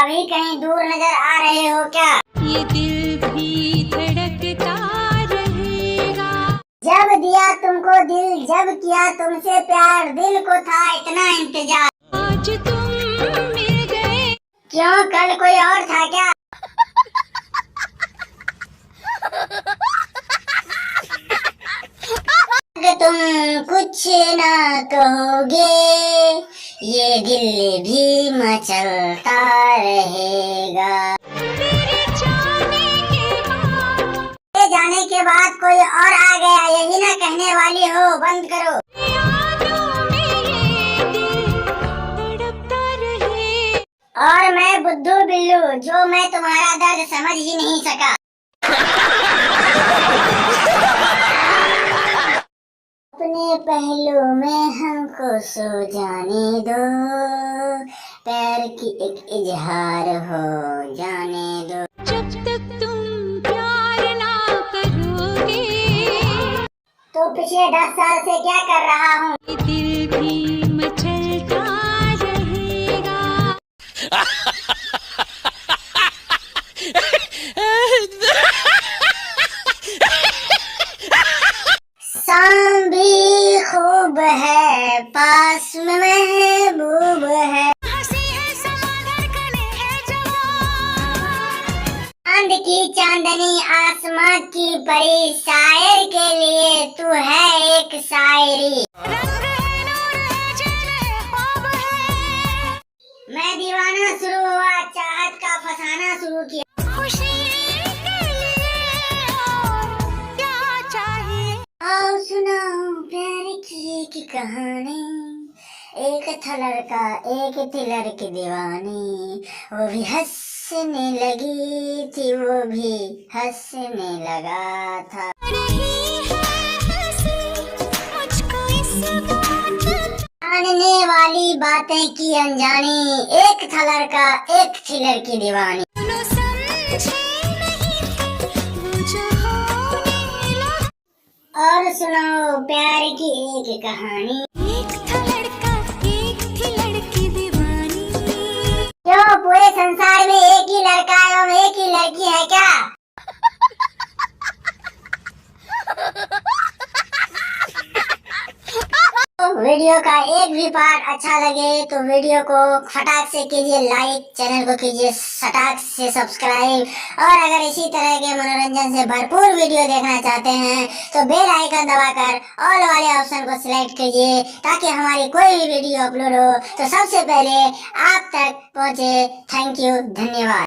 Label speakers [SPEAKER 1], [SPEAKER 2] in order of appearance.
[SPEAKER 1] अभी कहीं दूर नजर आ रहे हो क्या?
[SPEAKER 2] ये दिल भी धड़कता रहेगा।
[SPEAKER 1] जब दिया तुमको दिल, जब किया तुमसे प्यार, दिल को था इतना इंतजार।
[SPEAKER 2] आज तुम मिल गए।
[SPEAKER 1] क्यों कल कोई और था क्या? तुम कुछ ना कहोगे, ये दिल भी मचलता रहेगा।
[SPEAKER 2] तेरे
[SPEAKER 1] जाने के बाद कोई और आ गया, यही ना कहने वाली हो? बंद करो।
[SPEAKER 2] यादों में ये दिल तड़पता रहे।
[SPEAKER 1] और मैं बुद्धू बिल्लू, जो मैं तुम्हारा दर्द समझ ही नहीं सका। अपने पहलू में हमको सो जाने दो, प्यार की एक इजहार हो जाने दो।
[SPEAKER 2] जब तक तुम प्यार ना करोगे,
[SPEAKER 1] तो पिछले 10 साल से क्या कर रहा हूँ?
[SPEAKER 2] ये दिल भी मचलता रहेगा।
[SPEAKER 1] शाम भी खूब है, पास में महबूब है,
[SPEAKER 2] हंसी है समा धड़कने है जवां।
[SPEAKER 1] चांद की चांदनी आसमां की परी, शायर के लिए तू है एक शायरी।
[SPEAKER 2] रंग है नूर है चैन है ख्वाब है।
[SPEAKER 1] मैं दीवाना शुरू हुआ, चाहत का फसाना शुरू किया।
[SPEAKER 2] खुशी के लिए और क्या चाहिए?
[SPEAKER 1] आओ सुनाओ प्यार की एक कहानी, एक था लड़का एक थी लड़की दीवानी, वो भी हंसने लगी थी, वो भी हंसने लगा था।
[SPEAKER 2] रही है हंसी मुझको इस बात।
[SPEAKER 1] जानने वाली बातें की अनजानी, एक था लड़का एक थी लड़की दीवानी।
[SPEAKER 2] लो समझे नहीं थे वो जो होने लगा।
[SPEAKER 1] और सुनाओ प्यार की एक कहानी।
[SPEAKER 2] एक था लड़का एक थी लड़की दीवानी।
[SPEAKER 1] क्यों पूरे संसार में एक ही लड़का एवं एक ही लड़की है क्या? वीडियो का एक भी पार्ट अच्छा लगे तो वीडियो को फटाक से कीजिए लाइक, चैनल को कीजिए फटाक से सब्सक्राइब, और अगर इसी तरह के मनोरंजन से भरपूर वीडियो देखना चाहते हैं तो बेल आइकन दबाकर ऑल वाले ऑप्शन को सिलेक्ट कीजिए, ताकि हमारी कोई भी वीडियो अपलोड हो तो सबसे पहले आप तक पहुंचे। थैंक यू, धन्यवाद।